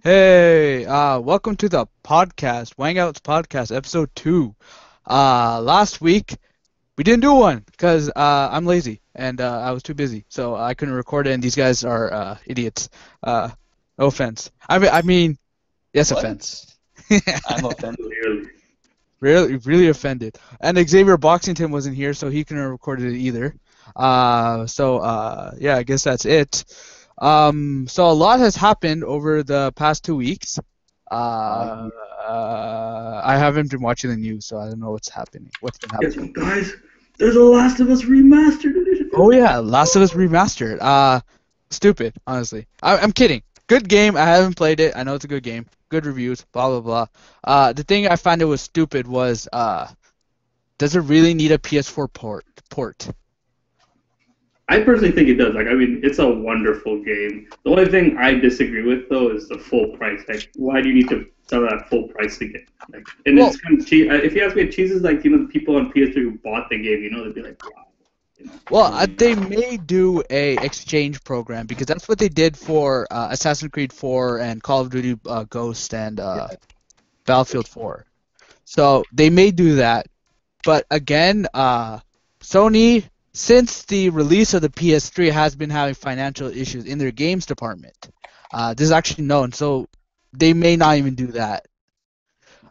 Hey, welcome to the podcast, Wangouts podcast, episode 2. Last week we didn't do one because I'm lazy and I was too busy, so I couldn't record it. And these guys are idiots. No offense. I mean, yes, What? offense. I'm offended. Clearly. Really offended. And Xavier Boxington wasn't here, so he couldn't have recorded it either. Yeah, I guess that's it. So a lot has happened over the past 2 weeks. I haven't been watching the news, so I don't know what's happening. What's been Yes, happening? guys, there's a Last of Us remastered edition. Oh yeah, Last of Us Remastered. Stupid, honestly. I'm kidding. Good game. I haven't played it. I know it's a good game. Good reviews. Blah blah blah. The thing I found it was stupid was does it really need a PS4 port? I personally think it does. It's a wonderful game. The only thing I disagree with, though, is the full price. Like, why do you need to sell it at full price again? Well, It's kind of cheap. If you ask me, it cheeses the people on PS3 who bought the game. They'd be like, wow. They may do a exchange program because that's what they did for Assassin's Creed 4 and Call of Duty Ghost and Battlefield 4. So they may do that, but again, Sony, since the release of the PS3, has been having financial issues in their games department. This is actually known, so they may not even do that.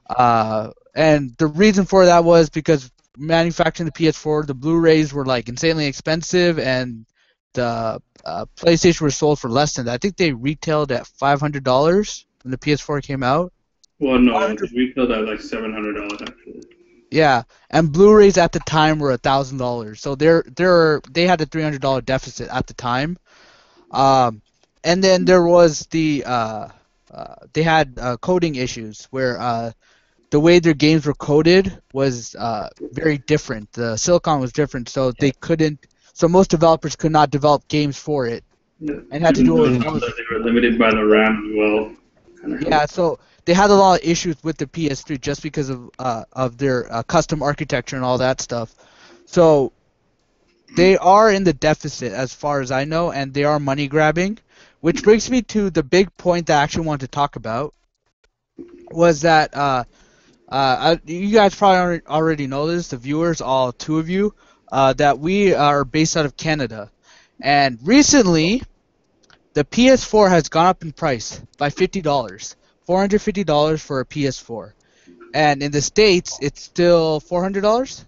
And the reason for that was because manufacturing the PS4, the Blu-rays were like insanely expensive, and the PlayStation were sold for less than that. I think they retailed at $500 when the PS4 came out. Well, no, it retailed at like $700 actually. Yeah, and Blu-rays at the time were $1,000, so they had a $300 deficit at the time. And then there was they had coding issues where the way their games were coded was very different. The silicon was different, so they couldn't. So most developers could not develop games for it, Yeah. and had to do it. They were limited by the RAM as well. Yeah, so they had a lot of issues with the PS3 just because of their custom architecture and all that stuff. So they are in the deficit as far as I know, and they are money grabbing, which brings me to the big point that I actually wanted to talk about. Was that you guys probably already know this, the viewers, all two of you, that we are based out of Canada, and recently the PS4 has gone up in price by $50, $450 for a PS4, and in the States it's still $400.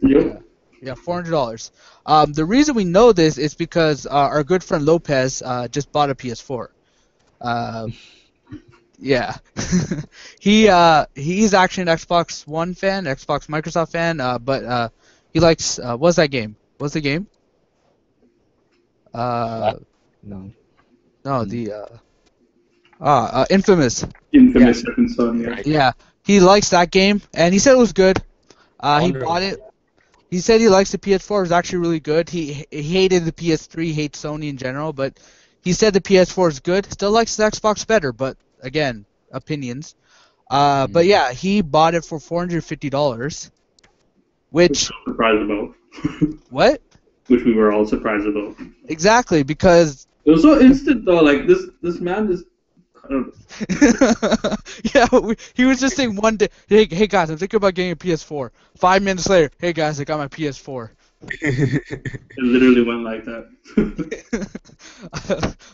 Yep. Yeah, $400. The reason we know this is because our good friend Lopez just bought a PS4. Yeah, he's actually an Xbox One fan, Xbox Microsoft fan, but he likes what's that game? What's the game? No. No, the Infamous. Infamous Second Son, yeah. Yeah, he likes that game, and he said it was good. He bought it. He said he likes the PS4. It was actually really good. He hated the PS3, hates Sony in general, but he said the PS4 is good. Still likes the Xbox better, but again, opinions. But yeah, he bought it for $450, which we were surprised about. what? Which we were all surprised about. Exactly, because It was so instant though. Like this man just. I don't know. yeah, he was just saying one day, hey guys, I'm thinking about getting a PS4. 5 minutes later, hey guys, I got my PS4. It literally went like that.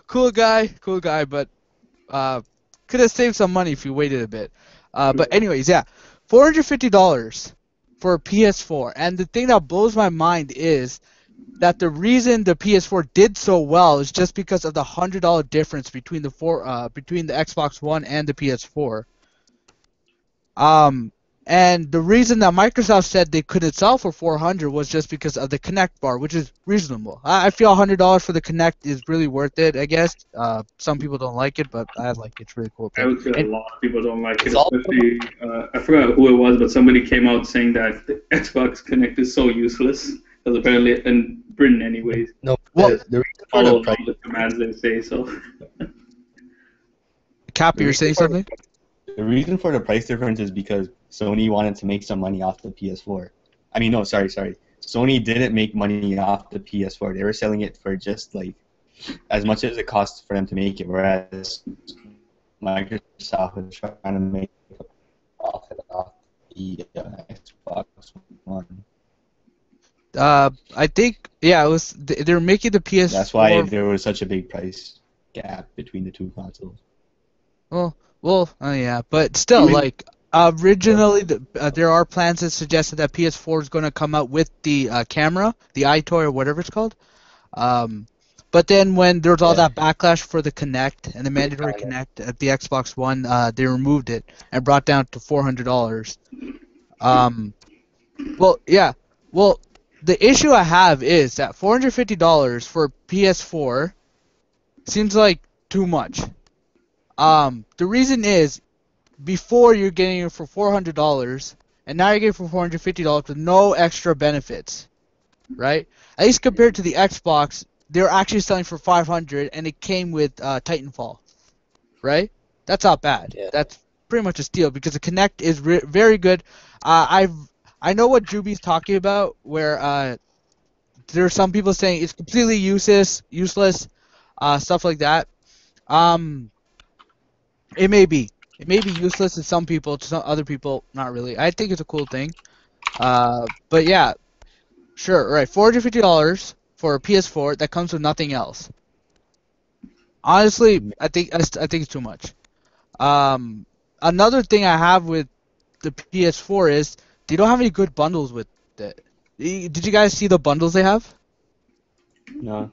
Cool guy, but could have saved some money if you waited a bit. But anyways, yeah, $450 for a PS4, and the thing that blows my mind is that the reason the PS4 did so well is just because of the $100 difference between the Xbox One and the PS4. And the reason that Microsoft said they couldn't sell for $400 was just because of the Kinect bar, which is reasonable. I feel $100 for the Kinect is really worth it, I guess. Some people don't like it, but I like it. It's really cool. I would say a lot of people don't like it, especially I forgot who it was, but somebody came out saying that the Xbox Kinect is so useless. Because apparently in Britain, anyways. No. Well, the reason for the All price. the commands they say so. Cappy, you're saying something? The reason for the price difference is because Sony wanted to make some money off the PS4. I mean, no, sorry. Sony didn't make money off the PS4. They were selling it for just like as much as it costs for them to make it. Whereas Microsoft is trying to make a profit off the Xbox One. I think it was they're making the That's why PS4. there was such a big price gap between the two consoles. Yeah, but I still, mean, like originally, there are plans that suggested that PS4 is going to come out with the camera, the iToy or whatever it's called. Um, but then when there was all Yeah. that backlash for the Kinect and the mandatory Kinect at the Xbox One, they removed it and brought down to $400. Um, well, yeah, well, the issue I have is that $450 for PS4 seems like too much. The reason is before you're getting it for $400, and now you're getting it for $450 with no extra benefits, right? At least compared to the Xbox, they're actually selling for $500, and it came with Titanfall, right? That's not bad. Yeah. That's pretty much a steal because the Kinect is very good. I know what Juby's talking about, where there are some people saying it's completely useless, stuff like that. Um, It may be. It may be useless to some people, to some other people, not really. I think it's a cool thing. But yeah, sure, right. $450 for a PS4 that comes with nothing else. Honestly, I think it's too much. Another thing I have with the PS4 is they don't have any good bundles with it. Did you guys see the bundles they have? No.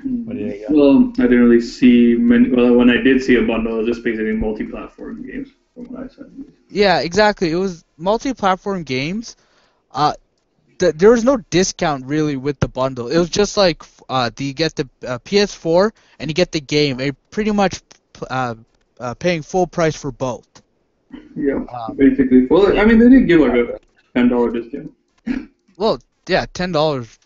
What do they got? well, I didn't really see many. Well, when I did see a bundle, it was just basically multi-platform games, from what I said. Yeah, exactly. It was multi-platform games. There was no discount really with the bundle. It was just like you get the PS4 and you get the game. It pretty much paying full price for both. Yeah, Um, basically. Well, I mean, they did give like a $10 discount. well, yeah, $10.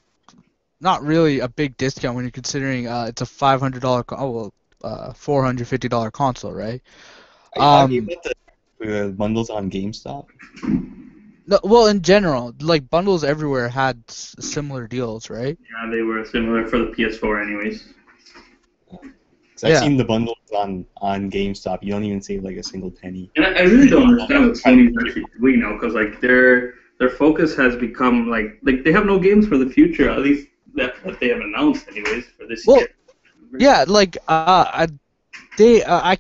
Not really a big discount when you're considering it's a $500 $450 console, right? Are you talking Um, about the bundles on GameStop? no, well, in general, like bundles everywhere had similar deals, right? Yeah, they were similar for the PS4, anyways. Because I've Yeah. seen the bundles on GameStop. You don't even save like a single penny. And I really don't understand what Sony's actually doing now, because like their focus has become like they have no games for the future, at least that they have announced, anyways, for this Well, year. yeah, like I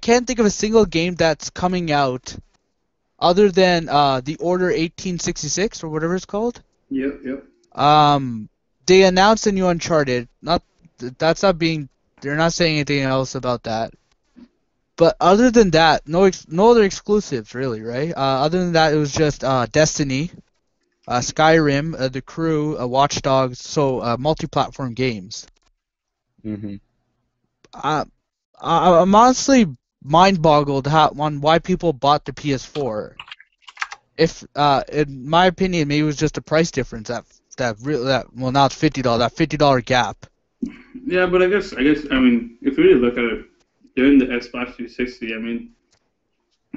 can't think of a single game that's coming out other than the Order 1866 or whatever it's called. Yep, yep. They announced a new Uncharted. That's not being. They're not saying anything else about that. But other than that, no other exclusives really, right? Other than that, it was just Destiny, Skyrim, The Crew, Watch Dogs, so multi-platform games. Mm-hmm. I'm honestly mind-boggled on why people bought the PS4. If, in my opinion, maybe it was just a price difference well, now it's $50, that $50 gap. Yeah, but I guess I mean, if you really look at it during the Xbox 360, I mean,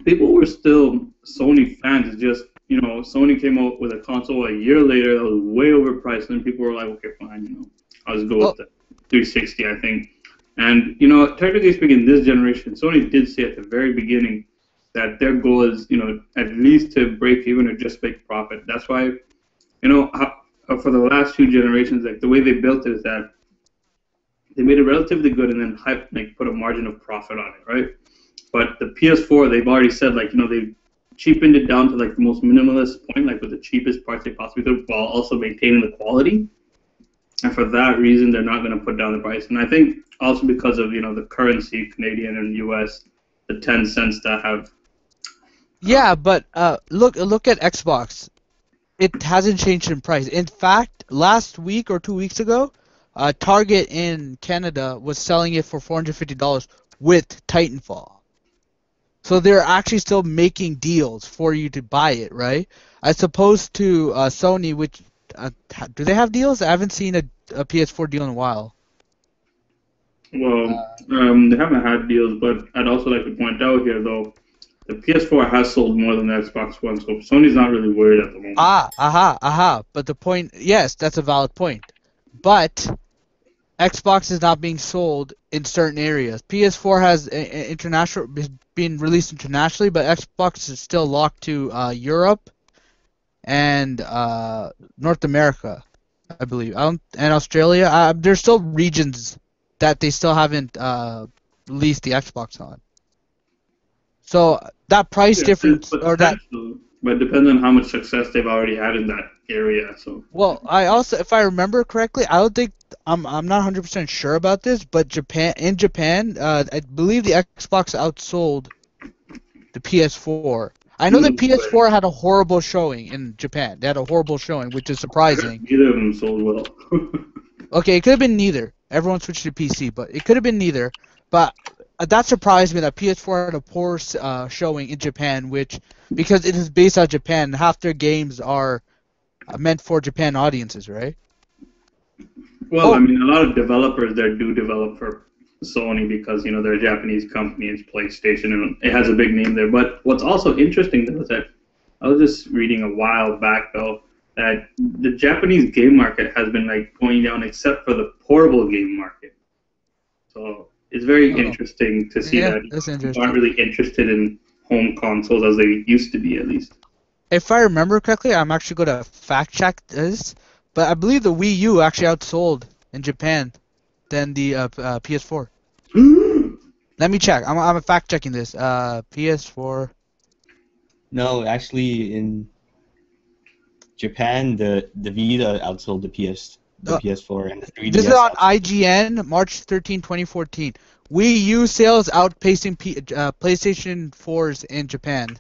people were still Sony fans. It's just, Sony came out with a console a year later that was way overpriced, and people were like, okay, fine, I'll just go with the 360, I think. And, technically speaking, this generation, Sony did say at the very beginning that their goal is, at least to break even or just make profit. That's why, for the last two generations, like the way they built it is that they made it relatively good and then put a margin of profit on it, right? But the PS4, they've already said, they cheapened it down to like the most minimalist point, like with the cheapest parts they possibly could, while also maintaining the quality. And for that reason, they're not going to put down the price. And I think also because of the currency, Canadian and U.S., the 10 cents that have. Yeah, but look at Xbox. It hasn't changed in price. In fact, last week or 2 weeks ago, Target in Canada was selling it for $450 with Titanfall. So they're actually still making deals for you to buy it, right? As opposed to Sony, which do they have deals? I haven't seen a PS4 deal in a while. Well, they haven't had deals, but I'd also like to point out here, though, the PS4 has sold more than the Xbox One, so Sony's not really worried at the moment. But the point, yes, that's a valid point. But Xbox is not being sold in certain areas. PS4 has been released internationally, but Xbox is still locked to Europe and North America, I believe, and Australia. There's still regions that they still haven't released the Xbox on. So that price Yeah, there's difference, or that, potential, but it depends on how much success they've already had in that area. So well, I also, if I remember correctly, I don't think I'm not 100% sure about this, but in Japan, I believe the Xbox outsold the PS4. I know the no way. PS4 had a horrible showing in Japan. They had a horrible showing, which is I heard surprising. neither of them sold well. Okay, it could have been neither. Everyone switched to PC, but it could have been neither. But that surprised me that PS4 had a poor showing in Japan, which, because it is based on Japan, half their games are meant for Japan audiences, right? Well, I Oh, mean, a lot of developers there do develop for Sony because they're a Japanese company. It's PlayStation, and it has a big name there. But what's also interesting though is that I was just reading a while back though that the Japanese game market has been like going down, except for the portable game market. So it's very oh, interesting to see yeah, that that's people aren't interesting. really interested in home consoles as they used to be, at least. If I remember correctly, I'm actually going to fact check this, but I believe the Wii U actually outsold in Japan than the PS4. Let me check. I'm fact checking this. PS4. No, actually, in Japan, the Vita outsold the Uh, PS4, and the this is 3DS on outsold. IGN, March 13, 2014. Wii U sales outpacing PlayStation 4s in Japan.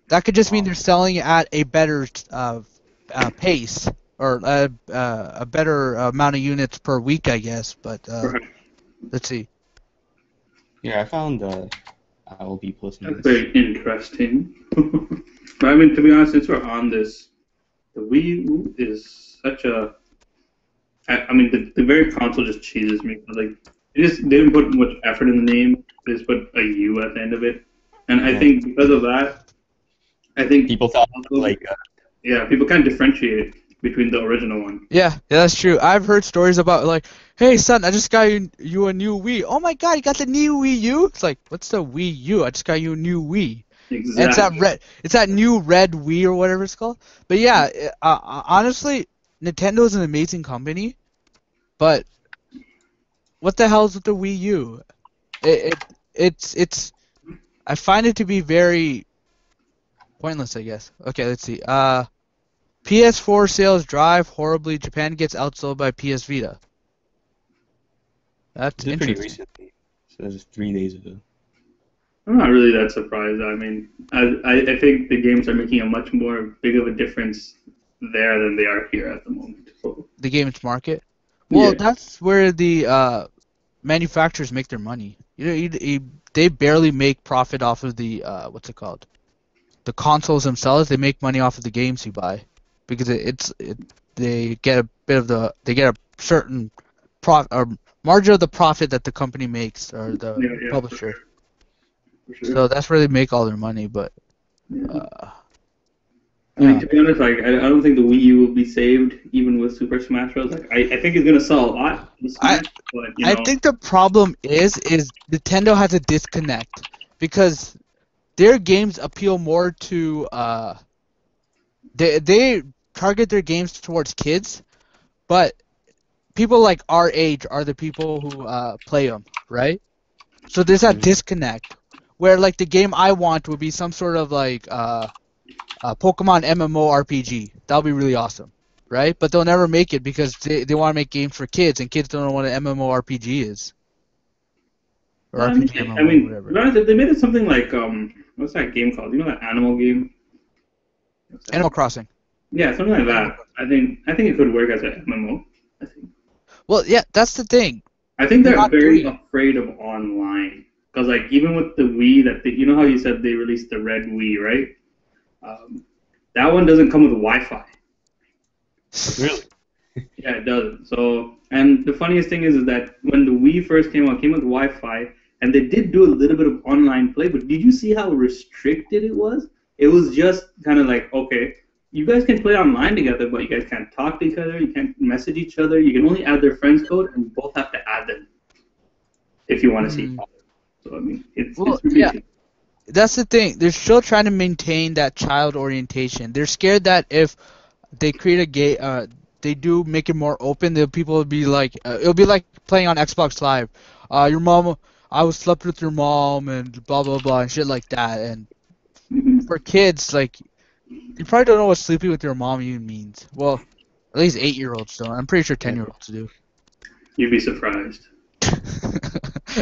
That could just mean Wow. they're selling at a better pace, or a better amount of units per week, I guess. But Perhaps. let's see. Here, I found. I will be posting That's this. very interesting. But I mean, to be honest, since we're on this, the Wii U is such a. I mean, the very console just cheeses me. Like, they didn't put much effort in the name. They just put a U at the end of it, and I Yeah. think because of that, I think People thought also, like yeah, people can't differentiate between the original one. Yeah, that's true. I've heard stories about, like, hey son, I just got you a new Wii. Oh my god, you got the new Wii U? It's like, what's the Wii U? I just got you a new Wii. And Exactly. it's that new red Wii or whatever it's called. But yeah, honestly, Nintendo's an amazing company, but what the hell's with the Wii U? It's I find it to be very pointless, I guess. Okay, let's see. PS4 sales drive horribly. Japan gets outsold by PS Vita. That's this is pretty interesting. recently. So this is 3 days ago. I'm not really that surprised. I mean, I think the games are making a much more big of a difference there than they are here at the moment. So, The games market. Well, yeah. that's where the manufacturers make their money. They barely make profit off of the what's it called? The consoles themselves. They make money off of the games you buy, because they get a bit of they get a certain or margin of the profit that the company makes, or the Yeah, yeah, for publisher. sure. For sure. So that's where they make all their money. But Yeah. uh, I mean, yeah, to be honest, like I don't think the Wii U will be saved even with Super Smash Bros. Like I think it's gonna sell a lot with I Smash, but I think the problem is Nintendo has a disconnect, because their games appeal more to they target their games towards kids, but people like our age are the people who play them, right? So there's that Mhm. disconnect where, like, the game I want would be some sort of like Pokemon MMORPG. That would be really awesome, right? But they'll never make it because they want to make games for kids, and kids don't know what an MMORPG is, or I mean, RPG I MMO, mean, to whatever. be honest, if they made it something like what's that game called? You know that animal game? What's that? Animal Crossing. Yeah, something like Animal that. Crossing. I think it could work as an MMO. I think. Well, yeah, that's the thing. I think They're they're not very doing it. afraid of online because, like, even with the Wii, you know how you said they released the red Wii, right? Um, that one doesn't come with Wi-Fi. Really? Yeah, it doesn't. So, and the funniest thing is that when the Wii first came out, it came with Wi-Fi, and they did do a little bit of online play. But did you see how restricted it was? It was just kind of like, okay, you guys can play online together, but you guys can't talk to each other. You can't message each other. You can only add their friends code, and you both have to add them if you want to see each other. So I mean, it's ridiculous. That's the thing. They're still trying to maintain that child orientation. They're scared that if they create a they do make it more open, the people will be like, it'll be like playing on Xbox Live. Your mom, I was slept with your mom and blah blah blah and shit like that. And for kids, like, you probably don't know what sleeping with your mom even means. Well, at least 8-year-olds don't. I'm pretty sure 10-year-olds do. You'd be surprised.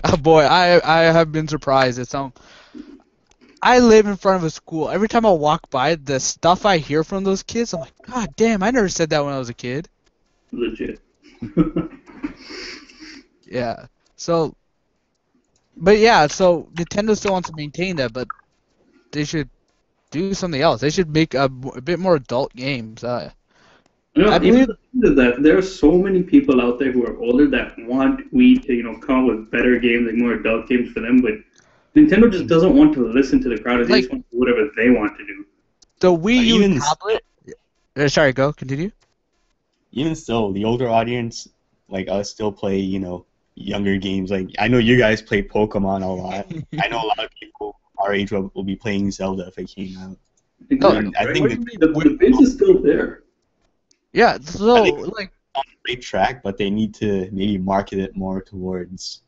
Oh boy, I have been surprised. I live in front of a school. Every time I walk by, the stuff I hear from those kids, I'm like, God damn, I never said that when I was a kid. Legit. Yeah. So, but yeah, so Nintendo still wants to maintain that, but they should do something else. They should make a bit more adult games. I believe that there are so many people out there who are older that want Wii to, come up with better games, like more adult games for them, but Nintendo just doesn't want to listen to the crowd. They just want to do whatever they want to do. The Wii U tablet. Sorry, go continue. Even still, the older audience, like us, still play, younger games. Like, I know you guys play Pokemon a lot. I know a lot of people our age will be playing Zelda if it came out. Exactly. I think the base is still there. Yeah, so on the right track, but they need to maybe market it more towards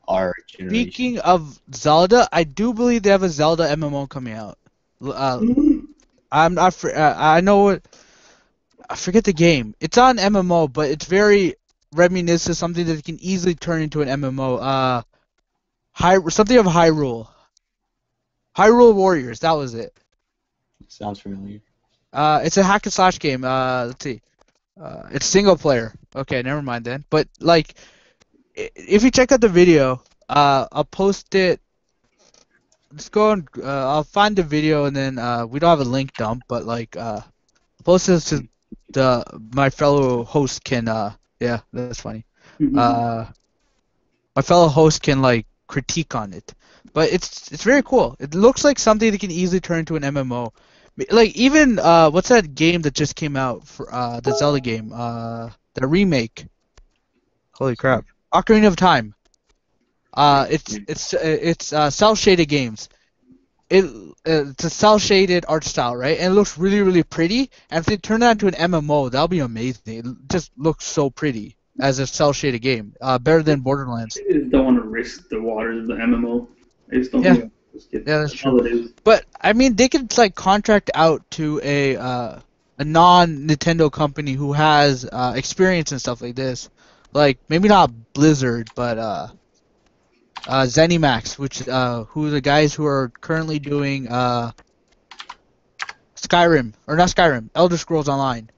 our generation. Speaking of Zelda, I do believe they have a Zelda MMO coming out. I'm not. I know it. I forget the game. It's on MMO, but it's very reminiscent of something that can easily turn into an MMO. Something of Hyrule. Hyrule Warriors. That was it. Sounds familiar. It's a hack and slash game. Let's see. It's single player. Okay, never mind then. But like, if you check out the video, I'll post it. Let's go and I'll find the video and then we don't have a link dump, but like post this to my fellow host can yeah, that's funny. My fellow host can like critique on it, but it's very cool. It looks like something that can easily turn into an MMO. Like even what's that game that just came out for the Zelda game? The remake. Holy crap! Ocarina of Time. It's cell shaded games. It's a cell shaded art style, right? And it looks really really pretty. And if they turn that into an MMO, that'll be amazing. It just looks so pretty as a cell shaded game. Better than Borderlands. I just don't want to risk the waters of the MMO. I just don't. Yeah. Yeah, that's true. But I mean, they could like contract out to a non-Nintendo company who has experience and stuff like this. Like maybe not Blizzard, but ZeniMax, which who are the guys who are currently doing Skyrim or not Skyrim, Elder Scrolls Online.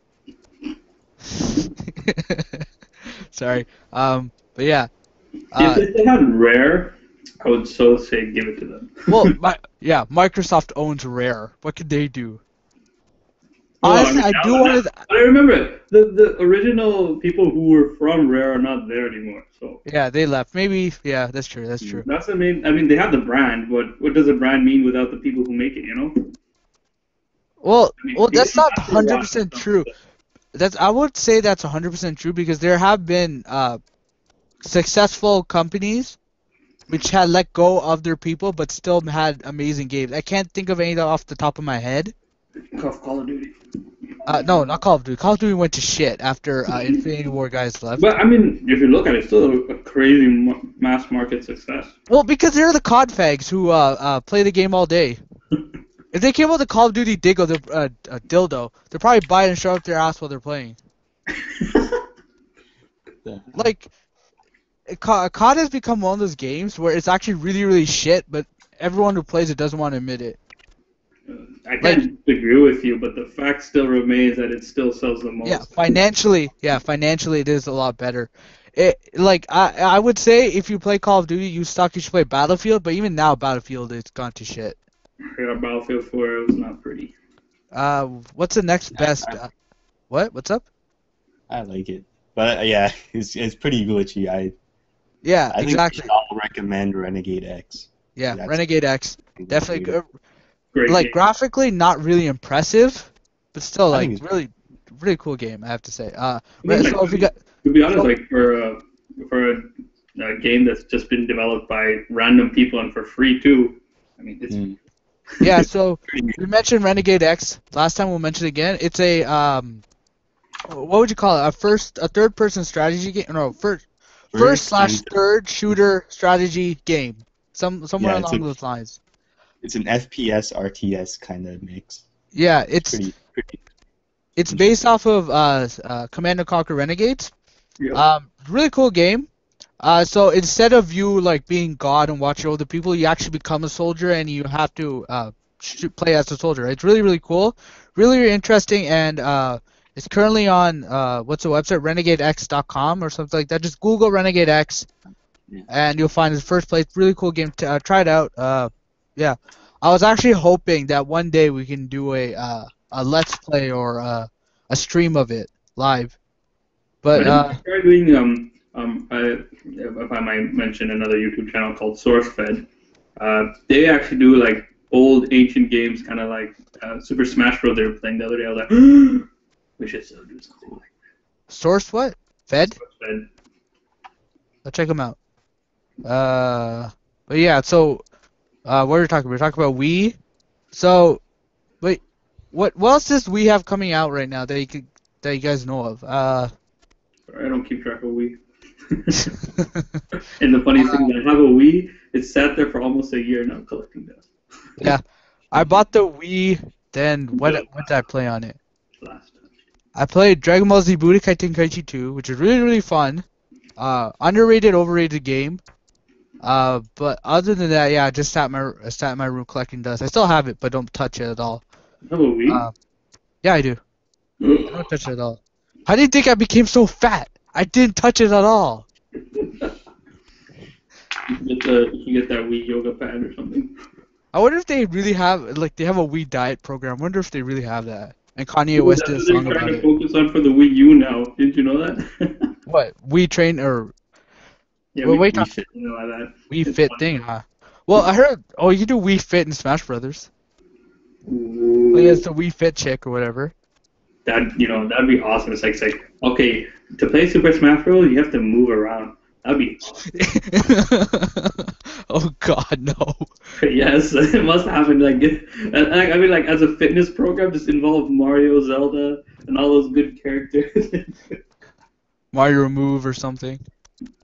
Sorry. But yeah. If they had Rare, I would so say give it to them. Well, Microsoft owns Rare. What could they do? Well, Honestly, I do want to. I remember the original people who were from Rare are not there anymore. So yeah, they left. Maybe. Yeah, that's true. That's true. That's the main. I mean, they have the brand, but what does a brand mean without the people who make it? You know. Well, that's not 100% true. I would say that's 100% true because there have been successful companies which had let go of their people but still had amazing games. I can't think of any off the top of my head. Call of Duty. No, not Call of Duty. Call of Duty went to shit after Infinity War guys left. But I mean, if you look at it, it's still a crazy mass market success. Well, because they're the COD fags who play the game all day. If they came out with a Call of Duty dildo, they'll probably buy it and show up their ass while they're playing. Like, COD has become one of those games where it's actually really, really shit, but everyone who plays it doesn't want to admit it. I can't agree with you, but the fact still remains that it still sells the most. Yeah, financially it is a lot better. I would say if you play Call of Duty, you should play Battlefield, but even now Battlefield has gone to shit. Yeah, Battlefield 4 it was not pretty. What's the next best? What's up? I like it, but yeah, it's pretty glitchy. I exactly. think we should all recommend Renegade X. Yeah, Renegade X definitely. Great like game. Graphically, not really impressive, but still, I like, think it's really cool game, I have to say. I mean, like, So if you got, to be honest, so, like for a game that's just been developed by random people and for free too. I mean, it's yeah, so we mentioned Renegade X last time. We'll mention it again. It's a what would you call it? A third person strategy game? No, first slash and third shooter strategy game. Somewhere yeah, along those lines. it's an FPS RTS kind of mix. Yeah, It's pretty it's based off of Command and Conquer Renegades. yeah. Really cool game. So instead of you like being God and watching over the people, you actually become a soldier and you have to play as a soldier. It's really cool, really interesting, and it's currently on what's the website, renegadex.com or something like that. Just Google Renegade X, and you'll find his first place. Really cool game. Try it out. Yeah, I was actually hoping that one day we can do a let's play or a stream of it live. But I tried doing if I might mention another YouTube channel called SourceFed. They actually do like old ancient games, kind of like Super Smash Bros. They were playing the other day. I was like, we should still do something like Source what? Fed? that. SourceFed. I'll check them out. But yeah, so what are we talking about? We're talking about Wii. So, wait, what else does Wii have coming out right now that you guys know of? I don't keep track of Wii. And the funny thing is, I have a Wii. It's sat there for almost a year now, collecting dust. Yeah, I bought the Wii. Then what did I play on it? Last time. I played Dragon Ball Z Budokai Tenkaichi 2, which is really fun. Underrated, overrated game. But other than that, yeah, I just sat in my room collecting dust. I still have it, but don't touch it at all. You have a Wii? Yeah, I do. I don't touch it at all. How do you think I became so fat? I didn't touch it at all. You can get that Wii yoga pad or something. I wonder if they really have, like, they have a Wii diet program. I wonder if they really have that. And Kanye West did a song They're about trying to it. focus on for the Wii U now. Didn't you know that? What? Wii Train or Yeah, well, wait, Wii Fit, you know, like that. Wii It's Fit fun. thing, huh? Well, I heard. Oh, you can do Wii Fit in Smash Brothers. Ooh. Like, it's the Wii Fit chick or whatever. That'd be awesome. It's like okay, to play Super Smash Bros, you have to move around. That'd be awesome. Oh God, no. Yes, it must happen. Like, I mean, like as a fitness program, just involve Mario, Zelda, and all those good characters. Mario Move or something.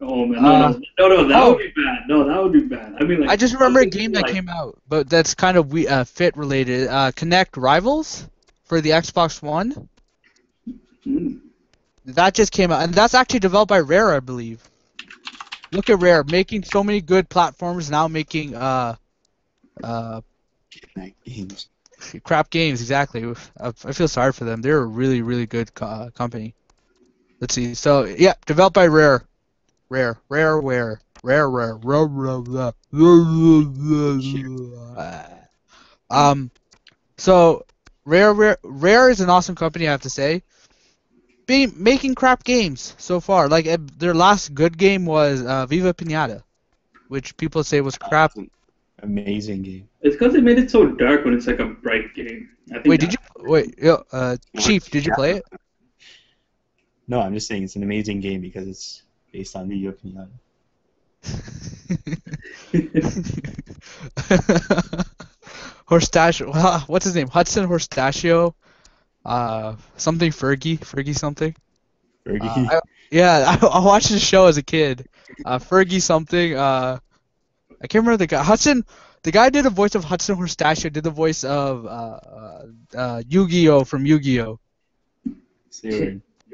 Oh man, no, that would be bad. No, that would be bad. I mean, like I just remember a game that came out, but that's kind of fit related. Connect Rivals for the Xbox One. That just came out, and that's actually developed by Rare, I believe. Look at Rare making so many good platforms, now making games. crap games. Exactly. I feel sorry for them. They're a really good company. Let's see. So yeah, developed by Rare. Rare. So Rare is an awesome company, I have to say. Making crap games so far. Like their last good game was Viva Pinata, which people say was crap. Amazing game. It's because they made it so dark when it's like a bright game. I think Chief, did you play it? No, I'm just saying it's an amazing game because it's based on Video Pinata. Horstachio, what's his name? Hudson Horstachio, something Fergie something. Fergie. I watched the show as a kid. Fergie something. I can't remember the guy. The guy did the voice of Hudson Horstachio. Did the voice of Yu-Gi-Oh from Yu-Gi-Oh.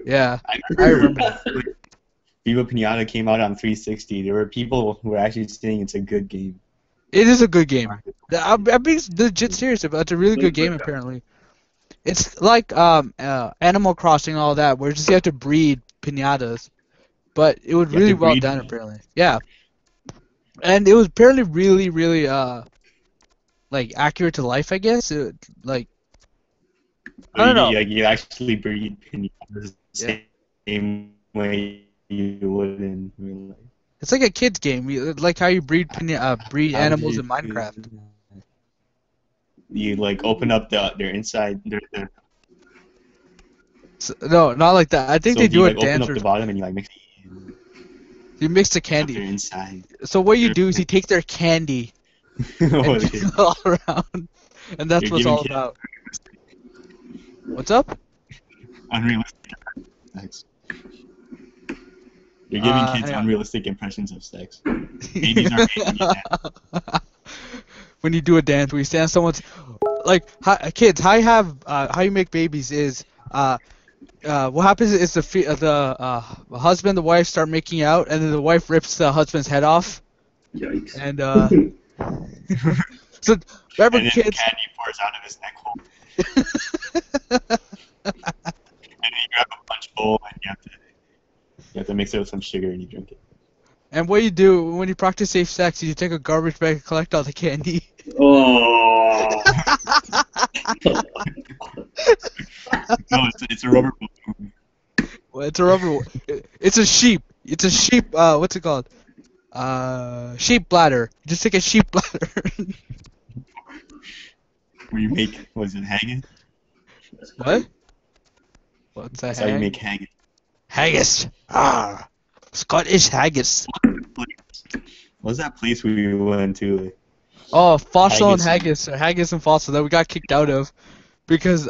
Yeah, I remember that. Viva Pinata came out on 360. There were people who were actually saying it's a good game. It is a good game. I'm being legit serious about it. It's a really good game, apparently. It's like Animal Crossing and all that, where you have to breed pinatas. But it was really well done, apparently. Yeah. And it was apparently really like accurate to life, I guess. I don't know. You actually breed pinatas the same way you would in real life. It's like a kid's game, like how you breed animals in Minecraft. You like open up their inside, their No, not like that. I think So they do you do a like open dance up or the bottom and you like mix you mix the it up there candy. inside? So what you do is you take their candy Oh, and okay. all around, and that's You're what's giving all kids about. What's up? unrealistic sex. You're giving kids Hang on. unrealistic impressions of sex. Babies are made to be that. When you do a dance, when you stand someone's like kids, how you make babies is what happens is the husband and the wife start making out, and then the wife rips the husband's head off, Yikes. and so remember And then the kids. candy pours out of his neck hole. And then you grab a punch bowl and you have to mix it with some sugar and you drink it. And what you do when you practice safe sex is you take a garbage bag and collect all the candy. Oh. No, it's a rubber balloon. Well, it's a rubber. It's a sheep. It's a sheep. What's it called? Sheep bladder. You just take a sheep bladder. Where you make, was it haggis? What? What's that? That's how you make haggis. Haggis. Ah, Scottish haggis. What was that place we went to? Oh, fossil and Haggis. haggis, or haggis and fossil that we got kicked out of because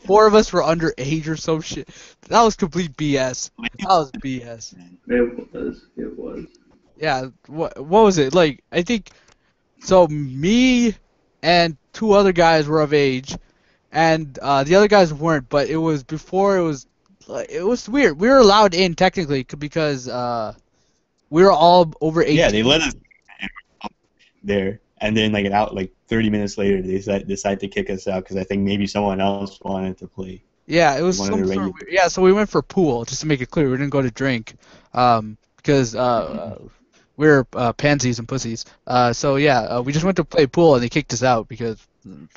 4 of us were underage or some shit. That was complete BS. That was BS. It was. Yeah. What was it like? I think so. Me and 2 other guys were of age, and the other guys weren't. But it was before it was weird. We were allowed in technically because we were all over 18. Yeah, they let us there, and then like 30 minutes later, they decide to kick us out because I think maybe someone else wanted to play. Yeah, it was One of some the sort of regular- weird, yeah. So we went for pool just to make it clear we didn't go to drink, because we're pansies and pussies. So yeah, we just went to play pool and they kicked us out because.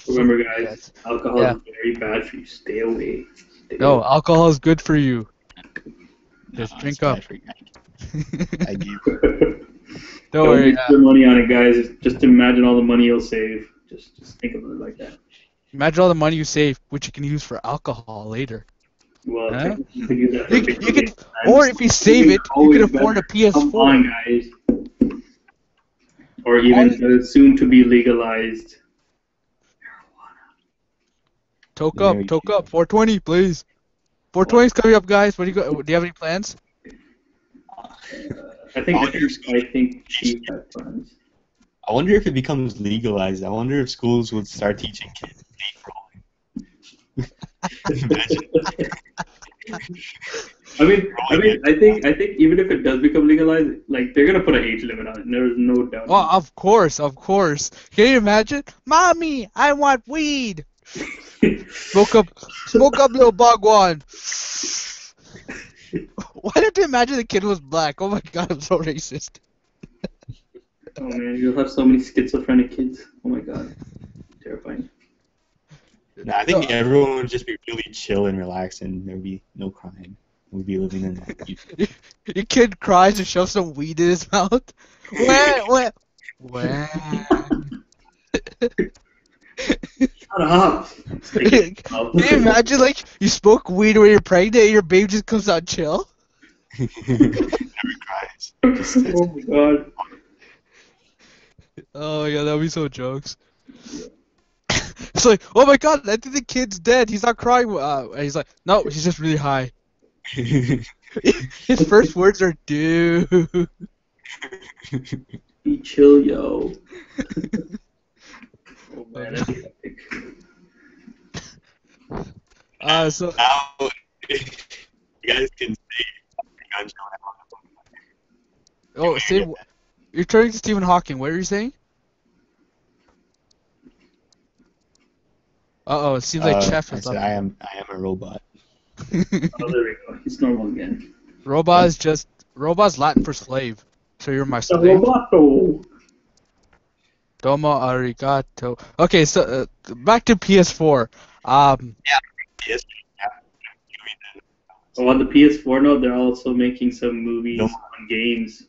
Remember, guys, Yes. alcohol Yeah. is very bad for you. Stay away. No, alcohol is good for you. Just No, drink it's up. bad for you. I do. Don't Don't worry. waste your money on it, guys. Just imagine all the money you'll save. Just think of it like that. Imagine all the money you save, which you can use for alcohol later. Well, Huh? you could use that for You video could, games, or man. if you save it, you always could afford a better. Come PS4. on, guys. Or even soon to be legalized. Toke There up, you toke go. up. 420, please. 420 is coming up, guys. What do you got? Do you have any plans? I think Chief has plans. I wonder if it becomes legalized. I wonder if schools would start teaching kids date rolling. Imagine. I think even if it does become legalized, like they're gonna put an age limit on it. There's no doubt. Oh, of course, of course. Can you imagine? Mommy, I want weed. Smoke up, little bugwan. Why did you imagine the kid was black? Oh my god, I'm so racist. Oh man, you'll have so many schizophrenic kids. Oh my god, terrifying. Nah, I think everyone would just be really chill and relaxed, and there would be no crime. We'd be living in that. Your kid cries and shoves some weed in his mouth. Wah. Shut up! Can you imagine, like, you smoke weed when you're pregnant and your baby just comes out chill? Never cries. Just sits. Oh my god. Oh yeah, that'd be so jokes. It's like, oh my god, I think the kid's dead. He's not crying. And he's like, no, he's just really high. His first words are, dude. Be chill, yo. Oh man, that'd be epic. So Now, you guys can say guns oh, say you're turning to Stephen Hawking. What are you saying? Uh oh, it seems like Chef I is said up. I am a robot. Oh, there we go. It's normal again. Robot's Latin for slave. So you're my The slave. roboto. Domo arigato. Okay, so back to PS4. Yes. Oh, on the PS4 note, they're also making some movies No. on games.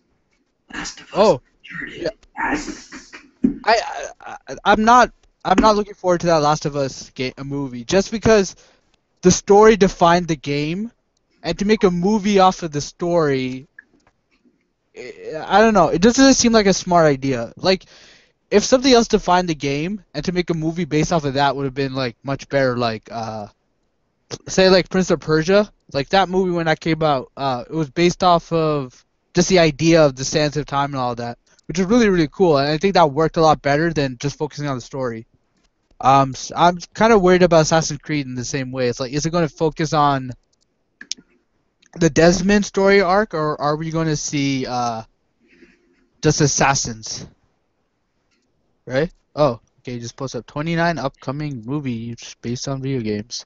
Last of Us. Oh, You heard it. yeah. Yes. I'm not looking forward to that Last of Us movie just because the story defined the game, and to make a movie off of the story, I don't know. It doesn't seem like a smart idea. Like, if something else defined the game, and to make a movie based off of that would have been like much better. Like, say like Prince of Persia, like that movie when that came out, it was based off of just the idea of the sands of time and all that, which is really really cool, and I think that worked a lot better than just focusing on the story. I'm kind of worried about Assassin's Creed in the same way. It's like, is it going to focus on the Desmond story arc, or are we going to see just assassins? Right? Oh, okay. You just post up 29 upcoming movies based on video games.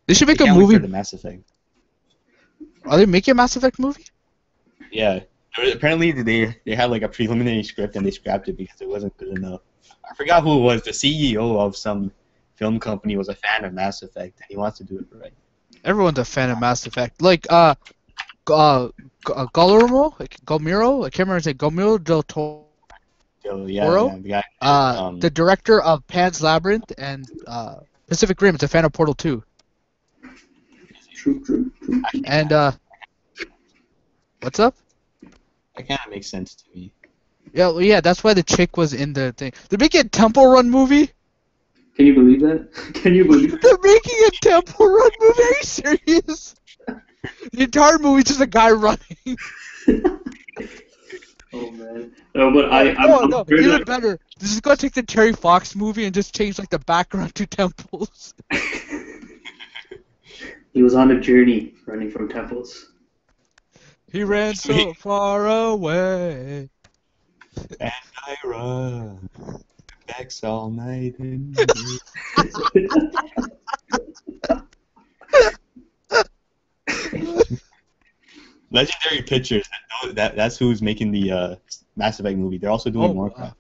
They should make I a can't wait movie. for the Mass Effect. Are they making a Mass Effect movie? Yeah. Apparently they had like a preliminary script and they scrapped it because it wasn't good enough. I forgot who it was. The CEO of some film company was a fan of Mass Effect and he wants to do it right. Everyone's a fan of Mass Effect. Like Guillermo, Guillermo, I can't remember his name. Guillermo del Toro. So yeah, the guy. The director of Pan's Labyrinth and Pacific Rim is a fan of Portal 2. True. And what's up? That kind of makes sense to me. Yeah, well, yeah, that's why the chick was in the thing. They're making a Temple Run movie. Can you believe that? Can you believe that? They're making a Temple Run movie. Are you serious? The entire movie's just a guy running. Oh man. No, but No, even better. This is gonna take the Terry Fox movie and just change like the background to temples. He was on a journey running from temples. He ran so far away. And I run backs all night and Legendary Pictures. That's who's making the Mass Effect movie. They're also doing Warcraft.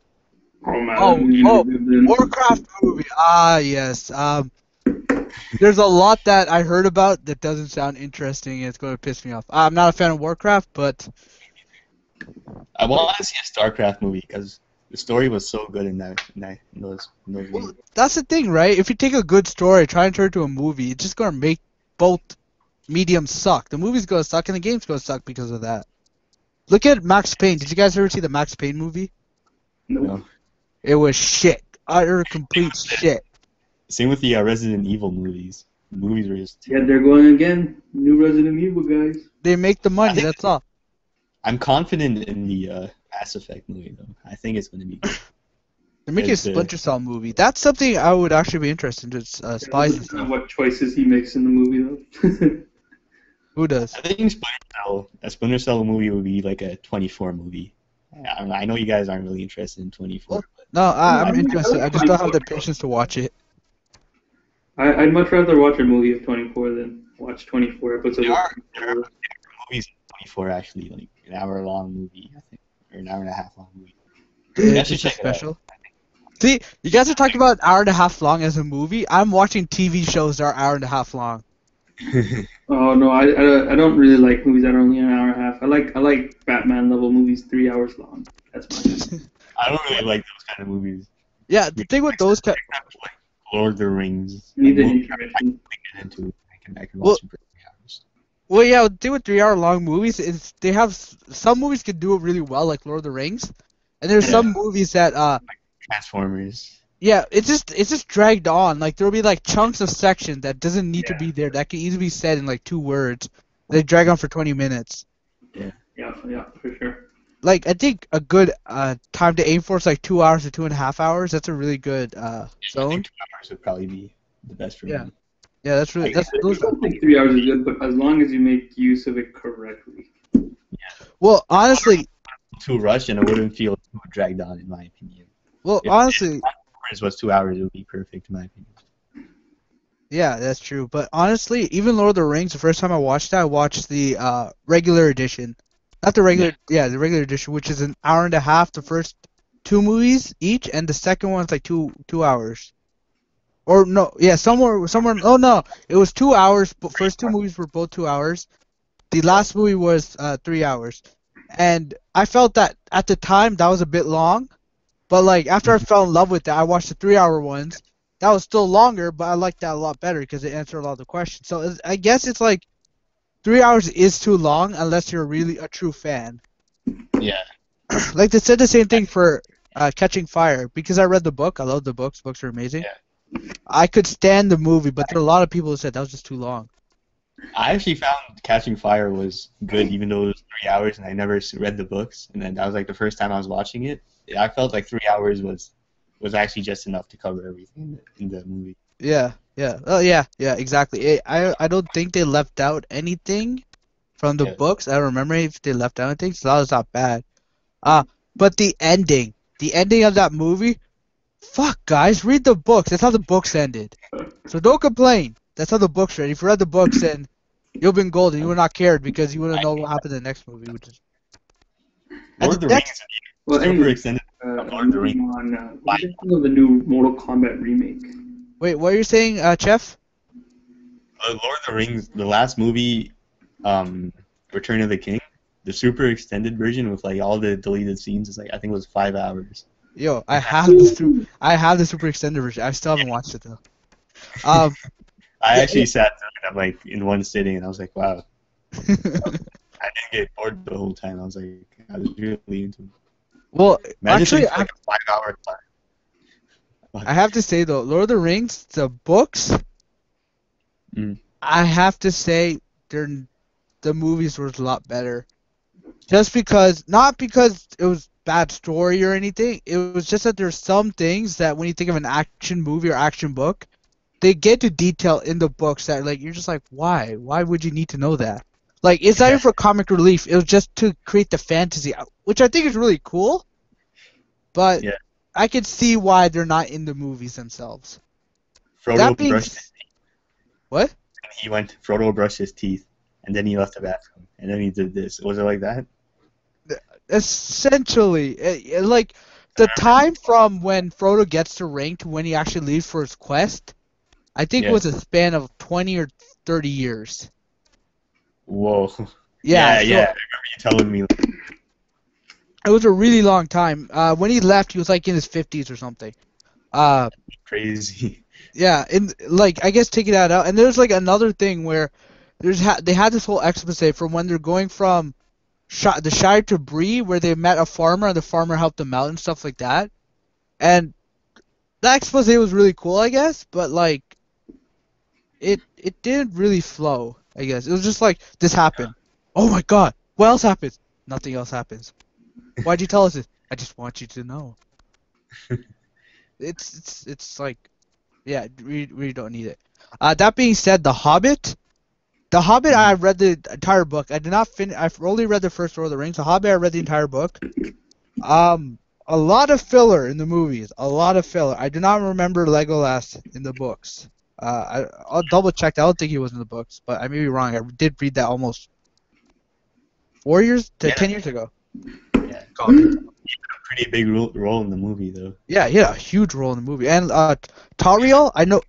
Oh man. Warcraft movie. Ah, yes. There's a lot that I heard about that doesn't sound interesting, and it's going to piss me off. I'm not a fan of Warcraft, but I want to see a StarCraft movie because the story was so good in those well, that's the thing, right? If you take a good story, try and turn it into a movie, it's just going to make both mediums suck. The movie's going to suck, and the game's going to suck because of that. Look at Max Payne. Did you guys ever see the Max Payne movie? No. It was shit. Utter complete shit. Same with the Resident Evil movies. The movies were just. Yeah, they're going again. New Resident Evil guys. They make the money, that's all. I'm confident in the Mass Effect movie, though. I think it's going to be good. They're making a Splinter Cell movie. That's something I would actually be interested in. Spies and stuff. What choices he makes in the movie, though. Who does? I think a Splinter Cell movie would be like a 24 movie. I know you guys aren't really interested in 24. Well, no, I'm interested. I just don't have the patience to watch it. I'd much rather watch a movie of 24 than watch 24 episodes. There are movies of 24 actually, like an hour-long movie, I think, or an hour-and-a-half-long movie. It's just special. See, you guys are talking about an hour and a half long as a movie. I'm watching TV shows that are hour and a half long. Oh no, I don't really like movies that are only an hour and a half. I like Batman level movies 3 hours long. That's fine. I don't really like those kind of movies. Yeah, the thing with those kind. Lord of the Rings. Need the I intermission. can watch it for 3 hours. Well, yeah, the thing with 3 hour long movies is they have some movies can do it really well, like Lord of the Rings, and there's some movies that Transformers. yeah, it's just dragged on. Like there'll be like chunks of section that doesn't need to be there that can easily be said in like 2 words. They drag on for 20 minutes. Yeah, for sure. Like I think a good time to aim for is like 2 hours to 2.5 hours. That's a really good I zone. think 2 hours would probably be the best for me. Yeah, that's really I don't think 3 hours is good, but as long as you make use of it correctly. well, honestly. Too rushed, and it wouldn't feel too dragged on, in my opinion. Well, If honestly. If was 2 hours, it would be perfect, in my opinion. Yeah, that's true. But honestly, even Lord of the Rings, the first time I watched that, I watched the regular edition. Not the regular, the regular edition, which is an hour and a half. The first 2 movies each, and the second one's like 2 hours. Or no, yeah, somewhere. Oh no, it was 2 hours. But first 2 movies were both 2 hours. The last movie was 3 hours, and I felt that at the time that was a bit long. But like after I fell in love with that, I watched the 3 hour ones, that was still longer, but I liked that a lot better because it answered a lot of the questions. So I guess it's like 3 hours is too long unless you're really a true fan. Yeah. Like they said the same thing for Catching Fire because I read the book. I love the books. Books are amazing. Yeah. I could stand the movie, but there are a lot of people who said that was just too long. I actually found Catching Fire was good, even though it was 3 hours, and I never read the books. And then that was like the first time I was watching it. I felt like 3 hours was actually just enough to cover everything in the movie. Yeah, yeah, oh yeah, yeah, exactly. I don't think they left out anything from the Yeah. books. I don't remember if they left out anything, so that was not bad. But the ending of that movie, fuck guys, read the books. That's how the books ended. So don't complain. That's how the books read. If you read the books, then you'll been golden. You would not cared because you wouldn't know what happened in the next movie, which is. Lord of the Rings, Well, super anyway, extended. Lord of the Rings. What do you think of the new Mortal Kombat remake? Wait, what are you saying, Chef? Lord of the Rings, the last movie, Return of the King, the super extended version with like all the deleted scenes is like I think it was 5 hours. Yo, I have the super extended version. I still haven't watched it though. I Yeah, actually sat through it like in one sitting, and I was like, wow. I didn't get bored the whole time. I was like, I was really into it. Well, Imagine actually, it's like a 5 hour class. I have to say though, Lord of the Rings, the books, Mm. I have to say the movies were a lot better. Just because, not because it was bad story or anything, it was just that there's some things that when you think of an action movie or action book, they get to detail in the books that like you're just like, why? Why would you need to know that? Like it's not even for comic relief. It was just to create the fantasy, which I think is really cool. But Yeah. I could see why they're not in the movies themselves. Frodo That being brushed his teeth. what? Frodo brushed his teeth, and then he left the bathroom, and then he did this. Was it like that? Essentially, like the time from when Frodo gets to ring to when he actually leaves for his quest, I think Yeah. was a span of 20 or 30 years. Whoa. Yeah, Yeah. I remember you telling me. it was a really long time. When he left, he was like in his 50s or something. Crazy. Yeah, and like I guess taking that out, and there's like another thing where they had this whole expose from when they're going from the Shire to Bree, where they met a farmer and the farmer helped them out and stuff like that. And that expose was really cool, I guess, but like it didn't really flow. I guess it was just like this happened. Oh my God, what else happens? Nothing else happens. Why'd you tell us this? I just want you to know. It's like, yeah, we don't need it. That being said, The Hobbit. The Hobbit, I read the entire book. I did not finish. I've only read the first Lord of the Rings. The Hobbit, I read the entire book. A lot of filler in the movies. A lot of filler. I do not remember Legolas in the books. I'll double check. I don't think he was in the books, but I may be wrong. I did read that almost 4 years to 10 years ago. Yeah. Pretty big role in the movie, though. Yeah, he had a huge role in the movie. And Tauriel, I know.